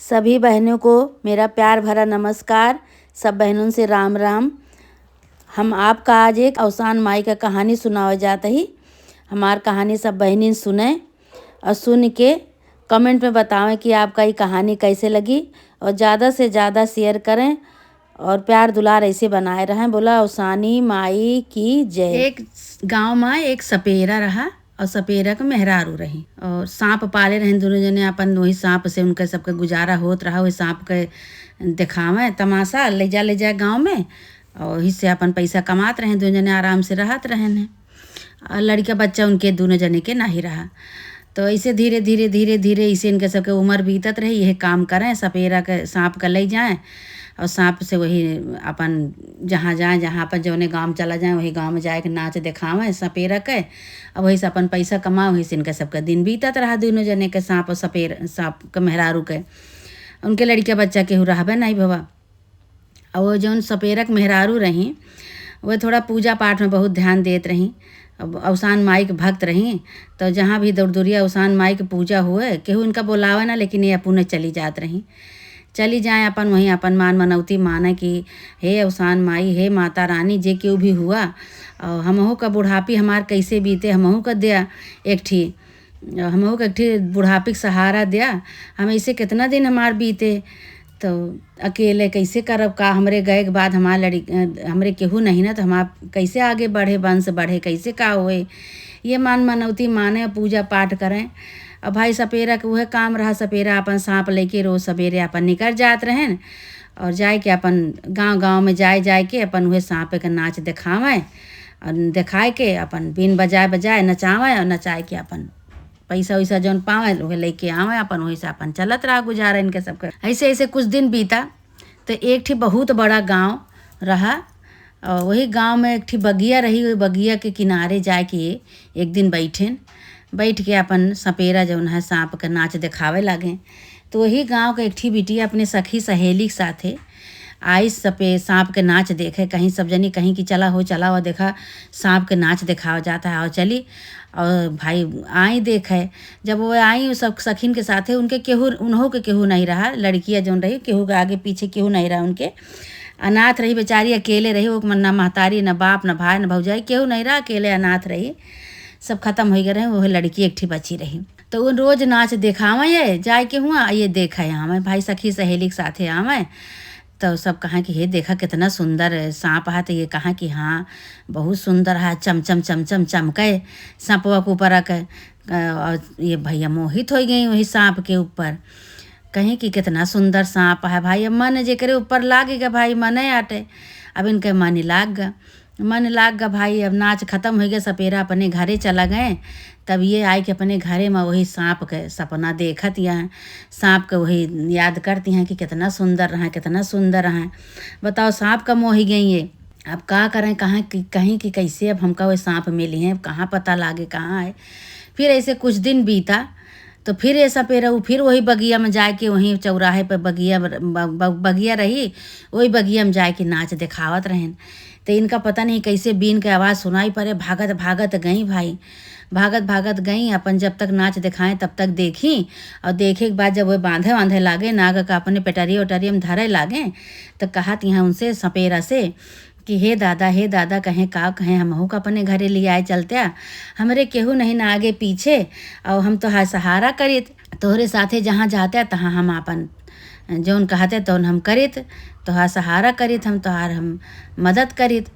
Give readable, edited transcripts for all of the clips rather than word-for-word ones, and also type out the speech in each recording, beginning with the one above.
सभी बहनों को मेरा प्यार भरा नमस्कार। सब बहनों से राम राम। हम आपका आज एक अवसान माई का कहानी सुनावे जाता ही। हमार कहानी सब बहनी सुने और सुन के कमेंट में बतावें कि आपका ये कहानी कैसे लगी, और ज़्यादा से ज़्यादा शेयर करें और प्यार दुलार ऐसे बनाए रहें। बोला अवसानी माई की जय। एक गांव में एक सपेरा रहा और सपेरा के मेहरारू रही और सांप पाले रहे दोनों जने। अपन वही सांप से उनके सबके गुजारा होत रहा। वही सांप के दिखावे तमाशा ले जा गाँव में, और वही से अपन पैसा कमात रहे। दोनों जने आराम से रहत रहे। और लड़का बच्चा उनके दोनों जने के नहीं रहा। तो ऐसे धीरे धीरे इसे इनके सबके उम्र बीतत रही। यह काम करें सपेरा के सांप का ले जाएं और सांप से वही अपन जहाँ जाए, जहाँ अपन जौने गांव चला जाए वही गांव में जाए के नाच दिखावें सपेरा के, और वही से अपन पैसा कमाए। वही से इनका सबका दिन बीतत रहा दोनों जने के, सांप और सांप के मेहरारू के। उनके लड़का बच्चा केहू रहबे नहीं भवा। और वो जौन सपेरा के मेहरारू रही वह थोड़ा पूजा पाठ में बहुत ध्यान देत रही। अवसान माई के भक्त रही। तो जहाँ भी दूरिया अवसान माई के पूजा हुए केहू इनका बोलावे ना, लेकिन ये अपुने चली जात रही। चली जाए अपन वहीं अपन मान मनौती माने कि हे अवसान माई, हे माता रानी, जे केहू भी हुआ और हमहू का बुढ़ापी हमार कैसे बीते, हमहू का दिया एक ठी बुढ़ापी के सहारा दिया। हम ऐसे कितना दिन हमार बीते, तो अकेले कैसे करब का। हमरे गए के बाद हमरे केहू नहीं ना, तो हमार कैसे आगे बढ़े, वंश बढ़े, कैसे का होए। ये मान मनौती माने, पूजा पाठ करें। और भाई सपेरा के वह काम रहा। सपेरा अपन सांप लेके रोज सवेरे अपन निकल जात रहें और जाए के अपन गांव में जाए के अपन वह सांप के नाच दिखावें और दिखाए के अपन बीन बजाए नचावें और नचाए के अपन पैसा वैसा जौन पावे वह लेके आवे। अपन वही से अपन चलत रहा गुजारा इनके सबके। ऐसे कुछ दिन बीता तो एक ठी बहुत बड़ा गांव रहा। और वही गांव में एक ठी बगिया रही। वही बगिया के किनारे जाए के एक दिन बैठ के अपन सपेरा जौन है सांप के नाच दिखावे लागे। तो वही गांव के एक ठी बिटिया अपने सखी सहेली के साथे आई सांप के नाच देखे। कहीं सब जनी कहीं कि चला हुआ देखा सांप के नाच दिखावा जाता है, और चली और भाई आई देखे। जब वो आई सब सखीन के साथे उनके केहू नहीं रहा। लड़कियां जौन रही केहू के आगे पीछे केहू नहीं रहा। उनके अनाथ रही बेचारी, अकेले रही। वो ना महतारी, न बाप, न भाई, न भौजाई, केहू नहीं रहा। अकेले अनाथ रही। सब खत्म हो गए रहे। वह लड़की एक ठी बची रही। तो वो रोज नाच दिखावा ये जाए के हुआ ये देखा यहाँ में भाई सखी सहेली के साथे आवे। तो सब कहा कि हे देखा कितना सुंदर सांप है। तो ये कहा कि हाँ बहुत सुंदर है, चमचम चमके सांपवा के ऊपर के। और ये भैया मोहित हो गई वही सांप के ऊपर। कहीं कि कितना सुंदर सांप है भाई। अब मन जेकरे ऊपर लागेगा भाई मन आटे। अब इनके मन लाग गा भाई। अब नाच खत्म हो गया। सपेरा अपने घरे चला गए। तब ये आए कि अपने घरे में वही सांप के सपना देखत हैं। सांप के वही याद करती हैं कि कितना सुंदर रहा। बताओ सांप का मोह ही गई ये। अब का करें, कहीं कि कैसे अब हमका वही सांप मिली हैं, कहाँ पता लागे कहाँ है। फिर ऐसे कुछ दिन बीता तो फिर ये सपेरा फिर वही बगिया में जाए के वहीं चौराहे पर बगिया रही। वही बगिया में जाए के नाच दिखावत रहें। तो इनका पता नहीं कैसे बीन के आवाज़ सुनाई पड़े। भागत गई भाई, भागत गई। अपन जब तक नाच दिखाएं तब तक देखी। और देखे के बाद जब वो बांधे लागे नाग का अपने पेटरिया में धरे लागे, तो कहा यहाँ उनसे सपेरा से कि हे दादा कहें हमहू का अपने घरे ले आए चलते। हमरे केहू नहीं ना आगे पीछे, और हम तो सहारा करित तोहरे साथे जहाँ जाते तहाँ हम अपन जौन कहते तो हम करित, तोहार सहारा करित, हम मदद करित।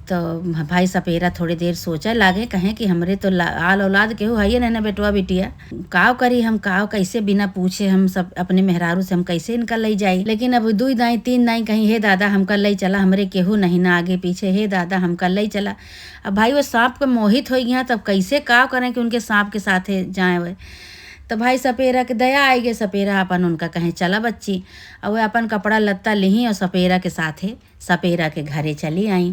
तो भाई सपेरा थोड़ी देर सोचा लागे, कहें कि हमरे तो आल औलाद केहू है ना बेटवा बिटिया। काव करी हम, काव कैसे बिना पूछे हम सब अपने मेहरारू से हम कैसे इनका ले जाई। लेकिन अब 2 दाई 3 दाई कहीं हे दादा हमका ले चला, हमरे केहू नहीं ना आगे पीछे, हे दादा हमका ले चला। अब भाई वो सांप के मोहित हो गया। तब कैसे काव करें कि उनके सांप के साथे जाए हुए। तो भाई सपेरा के दया आई गए। सपेरा अपन उनका कहें चला बच्ची। और वह अपन कपड़ा लत्ता ली और सपेरा के साथे सपेरा के घरे चली आई।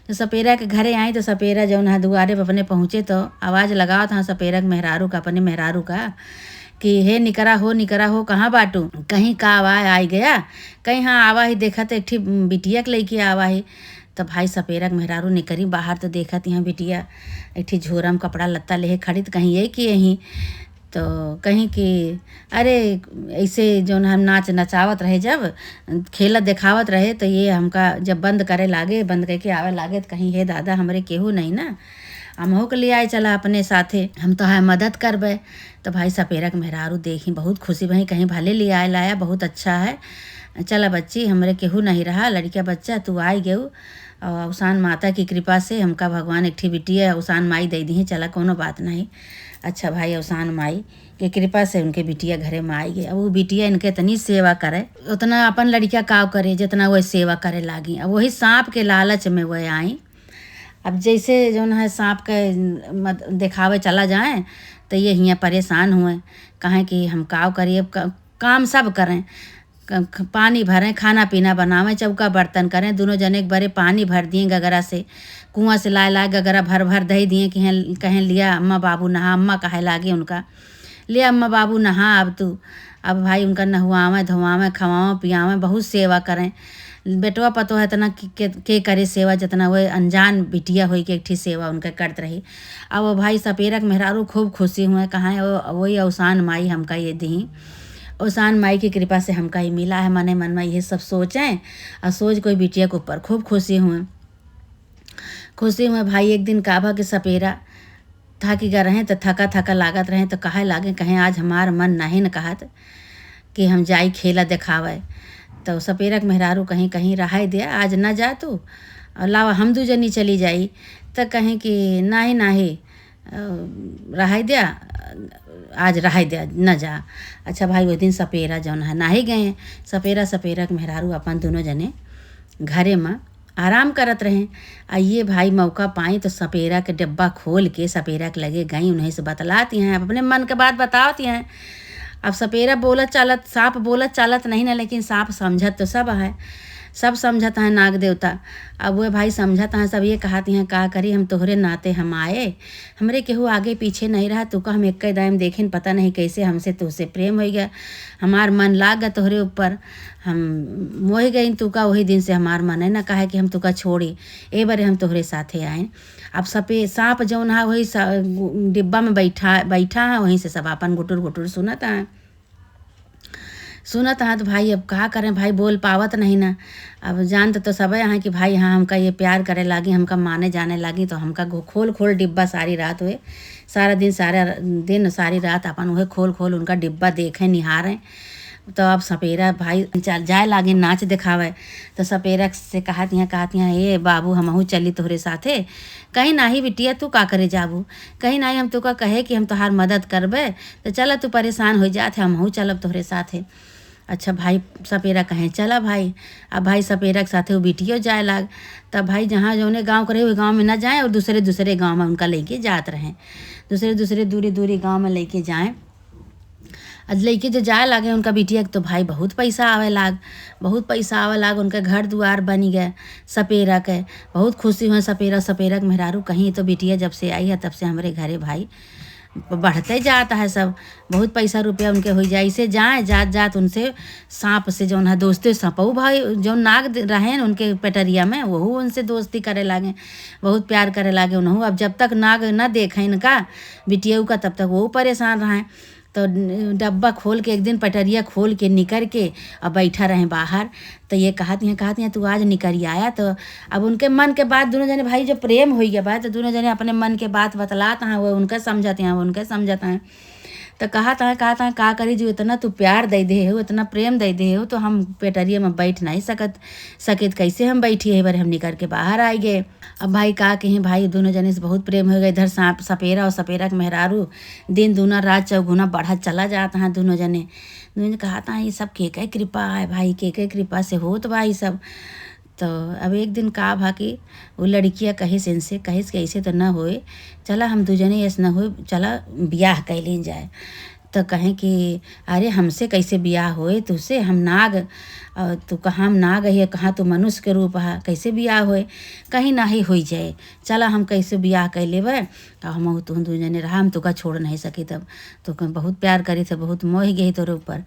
तो सपेरा के घरे आई तो सपेरा जौन है दुआरे पर अपने पहुँचे तो आवाज़ लगाओ था सपेरा के मेहरारू का, अपने मेहरारू का कि हे निकरा हो कहाँ बाटू। कहीं का आवा आई गया, कहीं हाँ आवा ही देखा तो एक ठी बिटिया के लेके आवा ही। तो भाई सपेरा के मेहरारू निकरी बाहर तो देखत यहाँ बिटिया एक ठी झोरा में कपड़ा लत्ता लेहे खड़ी तो कहीं ये कि यहीं तो कहीं कि अरे ऐसे जो हम नाच नचावत रहे जब खेलत देखावत रहे तो ये हमका जब बंद करे लागे बंद करके आवे लागे तो कहीं हे दादा हमरे केहू नहीं ना हमहू के लिए आए चला अपने साथे हम तो है मदद करबे। तो भाई सपेरा के मेहरारू देखी बहुत खुशी भई कहीं भले लिए आए लाया बहुत अच्छा है चला बच्ची हमरे केहू नहीं रहा लड़किया बच्चा तू आई गेऊ और अवसान माता की कृपा से हमका भगवान एक ठी बिटिया अवसान माई दे दी चला कोनो बात नहीं। अच्छा भाई अवसान माई के कृपा से उनके बिटिया घरे में आई गई। अब वो बिटिया इनके इतनी सेवा करे उतना अपन लड़किया काव करे जितना वह सेवा करे लागी। अब वही सांप के लालच में वह आई। अब जैसे जो है सांप के दिखावे चला जाए तो ये हियाँ परेशान हुए कहें कि हम काव करिए काम सब करें पानी भरें खाना पीना बनावें चौका बर्तन करें दोनों जने एक बारे पानी भर दिए गगरा से कुआं से लाए गगरा भर भर दही दिए कि कहें लिया अम्मा बाबू नहा अम्मा कहे लागे उनका लिया अम्मा बाबू नहा अब तू अब भाई उनका नहवावें धोवावें खवावें पियावें बहुत सेवा करें बेटवा पतो है इतना के करे सेवा जितना वो अनजान बिटिया हुई के एक ठी सेवा उनके करत रही। अब वो भाई सपेरा के मेहरारू खूब खुशी हुए कहाँ वही अवसान माई हमका ये दी अवसान माई की कृपा से हमका ही मिला है मने मन में ये सब सोचें और सोच कोई बिटिया के ऊपर खूब खुशी हुए भाई एक दिन काबा के सपेरा थकी गा रहे तो थका थका लागत रहे तो कहे लागे कहें आज हमार मन नहीं न कहत कि हम जाई खेला दिखावे तो सपेरा के मेहरारू कहीं कहीं रहाई दिया आज न जा तू और लावा हम दू जनी चली जाई तो कहें कि नाही रहाई दिया आज रहाई दिया न जा। अच्छा भाई वो दिन सपेरा जौन है ना ही गए सपेरा के मेहरारू अपन दोनों जने घरे में आराम करत रहे। आ ये भाई मौका पाई तो सपेरा के डिब्बा खोल के सपेरा के लगे गई उन्हें से बतलाती हैं अपने मन के बात बताती हैं। अब सपेरा बोलत चालत सांप बोलत चालत नहीं ना लेकिन सांप समझत तो सब है सब समझत हैं नाग देवता। अब वो भाई समझत हैं सब ये कहती हैं का करी हम तोहरे नाते हम आए हमरे केहू आगे पीछे नहीं रहा तू का हम एक दायम देखें पता नहीं कैसे हमसे तुझसे प्रेम हो गया हमार मन लाग गया तोहरे ऊपर हम मोह गई तू का वही दिन से हमार मन है ना कहे कि हम तू का छोड़ी ए बारे हम तोहरे साथे आए। अब सांप जौन है वही डिब्बा में बैठा है वहीं से सब अपन गुटुर गुटुर सुनत हैं तो भाई अब कहा करें भाई बोल पावत नहीं ना। अब जानते तो सब यहाँ कि भाई हाँ हमका ये प्यार करे लागी हमका माने जाने लागी तो हमका खोल डिब्बा सारी रात हुए सारा दिन सारी रात अपन वह खोल उनका डिब्बा देखें निहारें। तो अब सपेरा भाई चल जाए लागे नाच दिखावे तो सपेरा से कहती हैं ये बाबू हमहू चली तोहरे साथे कहीं नाही बिटिया तू का करे जाबू कहीं नाही हम तू का कहे कि हम तोहार मदद करबे तो चला तू परेशान हो जाते हमहू चलब तोहरे साथे। अच्छा भाई सपेरा कहें चला भाई। अब भाई सपेरा के साथे वो बिटियो जाए लाग तब भाई जहाँ जौने गांव करे हुए गांव में ना जाए और दूसरे गांव में उनका लेके जात रहें दूसरे दूरी गांव में लेके जाएं। आज लेके जो जाए लागे उनका बिटिया तो भाई बहुत पैसा आवे लाग उनका घर दुआर बनी गए सपेरा के बहुत खुशी हुए सपेरा के मेहरारू कहीं तो बिटिया जब से आई है तब से हमारे घरे भाई बढ़ते जाता है सब बहुत पैसा रुपया उनके हो जाए इसे जाए जात उनसे सांप से जो है दोस्ती सपऊ भाई जो नाग रहे उनके पेटरिया में वह उनसे दोस्ती करे लागे बहुत प्यार करे लागे उन्होंने। अब जब तक नाग न देखें इनका बिटिया का तब तक वो परेशान रहे तो डब्बा खोल के एक दिन पटरिया खोल के निकल के और बैठा रहे बाहर तो ये कहती हैं तू आज निकल आया। तो अब उनके मन के बात दोनों जने भाई जो प्रेम हो गया बात तो दोनों जने अपने मन के बात बतलाते हैं वो उनके समझाते हैं तो कहता है का करी जो इतना तू प्यार दे दे हो इतना प्रेम दे दे हो तो हम पेटरिया में बैठ नहीं सकित कैसे हम बैठिए बार हम निकल के बाहर आए गए। अब भाई का कहीं भाई दोनों जने से बहुत प्रेम हो गए इधर सपेरा और सपेरा के मेहरारू दिन दूना रात चौगुना बढ़ा चला जाता है दोनों जने कहता है ये सब के कृपा है भाई के कृपा से हो तो भाई सब। तो अब एक दिन का भाकी वो लड़कियाँ कहिस इनसे कहिस कि ऐसे तो न होए चला हम दू जने ऐसे न हो चला ब्याह कैलिन जाए। तो कहें कि अरे हमसे कैसे बियाह होए तुझसे, हम नाग तू कहाँ हम नाग है, कहाँ तू मनुष्य के रूप है, कैसे बियाह होए, कहीं नाही हो जाए, चला हम कैसे बियाह कर लेबै। तो हम तू दू जने रहा, हम तुका छोड़ नहीं सकी, तब तो बहुत प्यार करी थे, बहुत मोह गई तोरे ऊपर।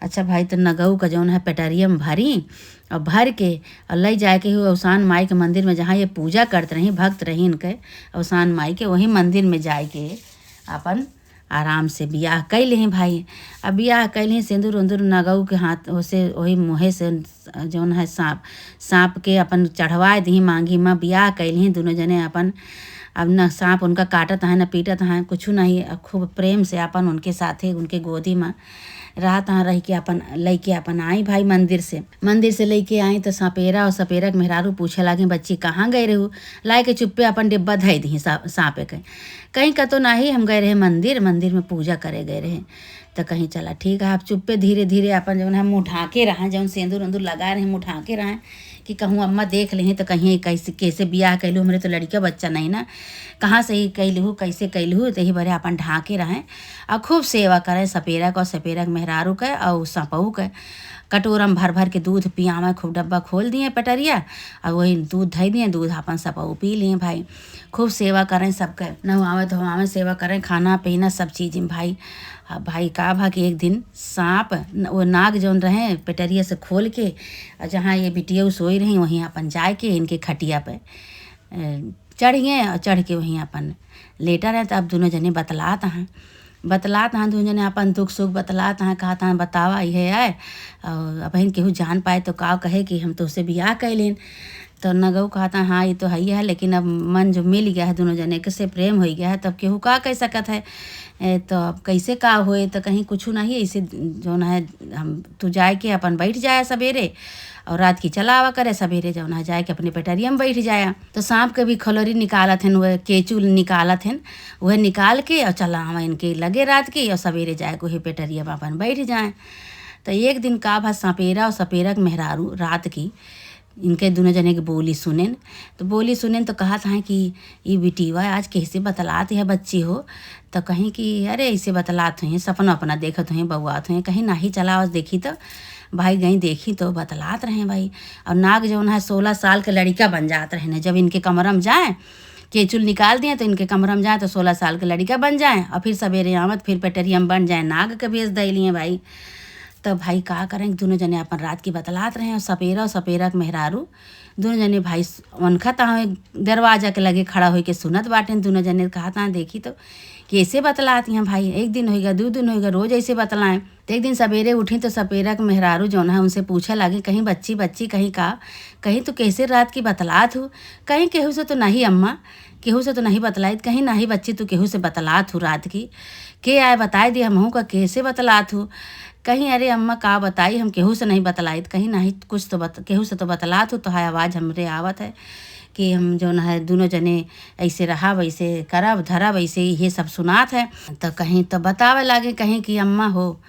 अच्छा भाई, तो नगऊ का जौन है पेटरियम भरी और भर के और ले जाए के हो अवसान माई के मंदिर में, जहाँ ये पूजा करते रही भक्त रही इनके अवसान माई के, वही मंदिर में जाए के अपन आराम से बियाह कैल ही भाई। अब बियाह कैल ही, सिंदूर उंदूर नगऊ के हाथ से वही मुँहे से जौन है सांप के अपन चढ़वा दी मांगी में, बियाह कैल ही दोनों जने अपन। अब न सांप उनका काटत है न पीटत है, कुछ नहीं, खूब प्रेम से अपन उनके साथे उनके गोदी में रात रह के अपन लेके अपन आई भाई मंदिर से लेके आई। तो सपेरा और सपेरा के मेहरारू पूछे लागे, बच्ची कहाँ गए रहू, लाए के चुप्पे अपन डिब्बा धई दी सांपे के। कहीं का तो नहीं, हम गए रहे मंदिर में पूजा करे गए रहे। तो कहीं चला ठीक है, आप चुप्पे धीरे धीरे अपन जौन है मुँह ढाके रहें, जौन सिंदूर उंदूर लगा रहे मुँह ढाके रहें कि कहूँ अम्मा देख लें तो कहीं कैसे बियाह कैलू, हमारे तो लड़का बच्चा नहीं ना, कहाँ से ही कैलू कैसे कैलू, तो ही बड़े अपन ढाके रहें और खूब सेवा करें सपेरा को, सपेरा के मेहरारू के और सपहू के। कटोरा में भर भर के दूध पियावे, खूब डब्बा खोल दिए पटरिया और वही दूध धई दिए, दूध अपन सपहू पी लिए भाई। खूब सेवा करें सबके, नहवावे धोवावे सेवा करें, खाना पीना सब चीज़ में भाई। भाई का भा कि एक दिन सांप वो नाग जौन रहे पेटरिया से खोल के, और जहाँ ये बिटिया सोई रही वहीं अपन जाए के इनके खटिया पे चढ़ गए और चढ़ के वहीं अपन लेटा रहे। तो अब दोनों जने बतलात हैं दोनों जने अपन दुख सुख बतलात हैं, कहा था बतावा ये है। और अब केहू जान पाए तो का कहे कि हम तो उससे बियाह कैलेन। तो नगऊ कहा था हाँ ये तो है, लेकिन अब मन जो मिल गया है दोनों जने के से प्रेम हो गया है, तब केहू का कह सकत है। तो अब कैसे का होए, तो कहीं कुछ नहीं, ऐसे जो है हम तू जाए के अपन बैठ जाए सवेरे और रात की चला आवा करे, सवेरे जो है जाए के अपने पेटरिया में बैठ जाए। तो सांप के भी खलोरी निकालत हैं, वह केचू निकालत हैं, वह निकाल के और चला आवा इनके लगे रात की, और सवेरे जाए को ही पेटरिया में अपन बैठ जाए। तो एक दिन का भा सपेरा और सपेरा के मेहरारू रात की इनके दोनों जने की बोली सुनेन। तो बोली सुनेन तो कहा था कि ये बिटिवा आज कैसे बतलात है बच्ची हो। तो कहीं कि अरे ऐसे बतलात हैं, सपना अपना देखत हैं, बउआत हैं, कहीं नाही चला देखी तो भाई गई देखी तो बतलात रहे भाई। और नाग जो है 16 साल के लड़का बन जात रहे, जब इनके कमरा में जाए केचुल निकाल दिए तो इनके कमरा में जाए तो 16 साल के लड़का बन जाए, और फिर सवेरे आमद फिर पेटरिया में बन जाए, नाग के भेज दे लिए भाई। तब भाई का करें, दोनों जने अपन रात की बतलात रहे, और सपेरा के मेहरारू दोनों जने भाई उनका तहाँ दरवाजा के लगे खड़ा होके सुनत बाटे। दोनों जने कहा था देखी तो कैसे बतलाती हैं भाई, एक दिन होगा 2 दिन होगा, रोज ऐसे बतलाएं। तो एक दिन सवेरे उठी तो सपेरा के मेहरारू जो है उनसे पूछा लगे, कहीं बच्ची कहीं का, कहीं तो कैसे रात की बतलात हो, कहीं केहू से तो नहीं अम्मा, केहू से तो नहीं बतलाई, कहीं नहीं बच्ची तू केहू से बतलात हो रात की, के आए बताए दी हमहू का कैसे बतलात हो। कहीं अरे अम्मा का बताई, हम केहू से नहीं बतलाई, कहीं नहीं कुछ तो केहू से तो बतलात हो। तो है आवाज़ हमरे आवत है कि हम जो है दोनों जने ऐसे रहा वैसे करब धरब ऐसे ये सब सुनात है। तो कहीं तो बतावे लागे, कहीं कि अम्मा हो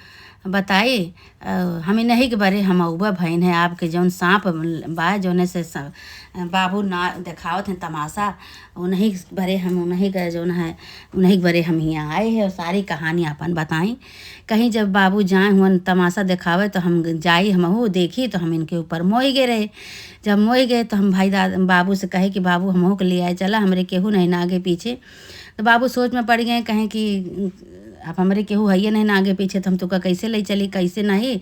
बताई हमें नहीं के बारे हम उबा भैन है आपके जौन सांप बा जौन से बाबू ना दिखावत हैं तमाशा, उन्हीं भरे हम उन्हीं का जौन है उन्हीं के भरे हम यहाँ आए हैं और सारी कहानी अपन बताई। कहीं जब बाबू जाए हुआ तमाशा दिखावे तो हम जाई हमहू देखी, तो हम इनके ऊपर मोह गए रहे। जब मोह गए तो हम भाई बाबू से कहे कि बाबू हमहू के ले आए चला, हमरे केहू नहीं ना आगे पीछे। तो बाबू सोच में पड़ गए, कहें कि आप हमारे केहू है नहीं ना आगे पीछे, तो हम तुका कैसे ले चली कैसे नहीं।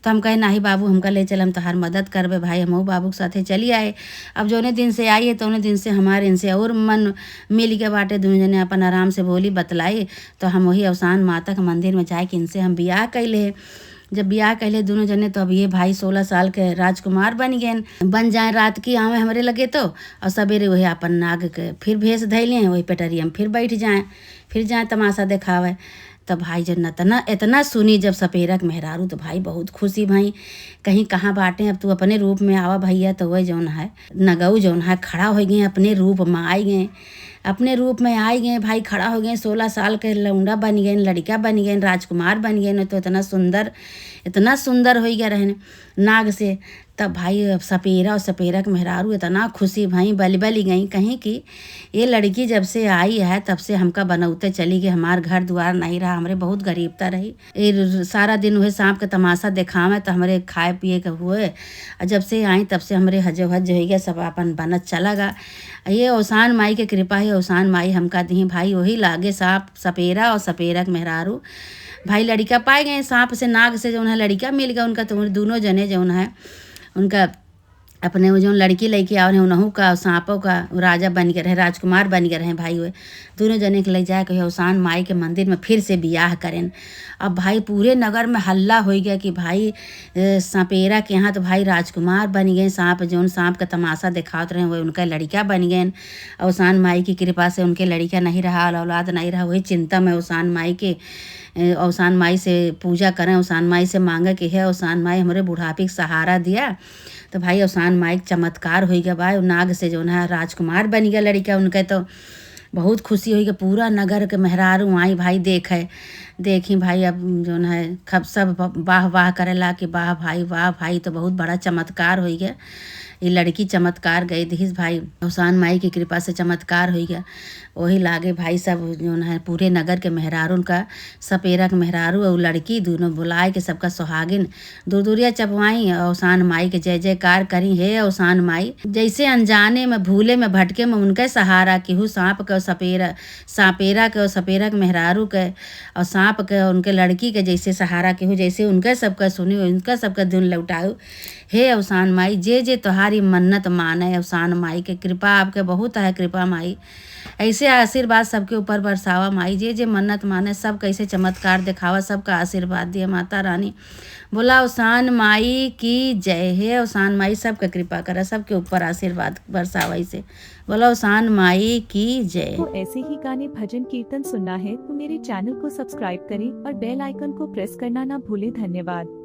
तो हम कहे नहीं बाबू हमका ले चल, हम तोहार मदद करबे भाई। हम बाबू के साथे चली आए। अब जोने दिन से आई है तो उन्हें दिन से हमारे इनसे और मन मिल के बाटे, दोनों जने अपन आराम से बोली बतलाई। तो हम वही अवसान माता के मंदिर में जाए कि इनसे हम बियाह कैले। जब बियाह कैले दोनों जने, तो अब ये भाई 16 साल के राजकुमार बन जाए रात की आवे हमारे लगे तो, और सवेरे वही अपन नाग के फिर भेष धैले वही पेटरिया में फिर बैठ जाए तमाशा दिखावे। तो भाई जब इतना सुनी जब सपेरा के मेहरारू, तो भाई बहुत खुशी भाई, कहीं कहाँ बाटे अब तू अपने रूप में आवा भैया। तो वह जौन है नगऊ जौन है खड़ा हो गए, अपने रूप में आई गए, अपने रूप में आई गए भाई, खड़ा हो गए। 16 साल के लौंडा बन गए, लड़का बन गए, राजकुमार बन गए। तो इतना सुंदर हो गया रहने नाग से। तब भाई सपेरा और सपेरा के मेहरारू इतना खुशी भाई बली बली गई कहीं कि ये लड़की जब से आई है तब से हमका बनौते चली गई, हमार घर द्वार नहीं रहा, हमरे बहुत गरीबता रही। ये सारा दिन वही सांप के तमाशा देखावे तो हमरे खाए पिए के हुए, और जब से आई तब से हमरे हजो हज हो गया, सब अपन बनत चला गा। ये औसान माई के कृपा है, औसान माई हमका दी भाई वही लागे सांप सपेरा और सपेरा के मेहरारू भाई लड़का पाए गए, सांप से नाग से जो है लड़का मिल गया उनका, तो दोनों जने जो है उनका अपने वो जो लड़की लेके आओ उनहू का सांपों का राजा बन के रहे, राजकुमार बन के रहे भाई। हुए दोनों जने के ले जाए कहे औसान माई के मंदिर में फिर से बियाह करें। अब भाई पूरे नगर में हल्ला हो गया कि भाई सपेरा के यहाँ तो भाई राजकुमार बन गए, सांप जो सांप का तमाशा दिखावत रहे वो उनका लड़का बन गए। औसान माई की कृपा से उनके लड़का नहीं रहा, औलाद नहीं रहा, वही चिंता में औसान माई के औसान माई से पूजा करें, औसान माई से मांगे कि है औसान माई हमारे बुढ़ापे का सहारा दिया। तो भाई औसान माई चमत्कार हो गया भाई, नाग से जो है राजकुमार बन गया लड़का उनके, तो बहुत खुशी हुई कि पूरा नगर के मेहरारू आई भाई देखी भाई। अब जो है खब सब वाह वाह करेला कि वाह भाई तो बहुत बड़ा चमत्कार हो गया, ये लड़की चमत्कार गई दिस भाई, औसान माई की कृपा से चमत्कार हो गया। वही लागे भाई सब जो है पूरे नगर के मेहरारू का सपेरा के मेहरारू और लड़की दोनों बुलाए के सबका सुहागिन दूर दूरिया चपवाई, औसान माई के जय जयकार करी। हे औसान माई जैसे अनजाने में भूले में भटके में उनके सहारा केहू सांप के सांपेरा के और सपेरा के मेहरारू के और सांप के उनके लड़की के जैसे सहारा केहू जैसे उनके सबका सुनी उनका सबका धुन लौटाऊ। हे औसान माई जे तुम्हारी मन्नत माने, औसान माई के कृपा आपके बहुत है, कृपा माई ऐसे आशीर्वाद सबके ऊपर बरसावा माई, जे मन्नत माने सब कैसे चमत्कार दिखावा, सबका आशीर्वाद दिए माता रानी। बोला औसान माई की जय। है औसान माई सबका कृपा करा, सबके ऊपर आशीर्वाद बरसावा से। बोला औसान माई की जय। तो ऐसे ही गाने भजन कीर्तन सुनना है तो मेरे चैनल को सब्सक्राइब करें और बेल आइकन को प्रेस करना ना भूलें। धन्यवाद।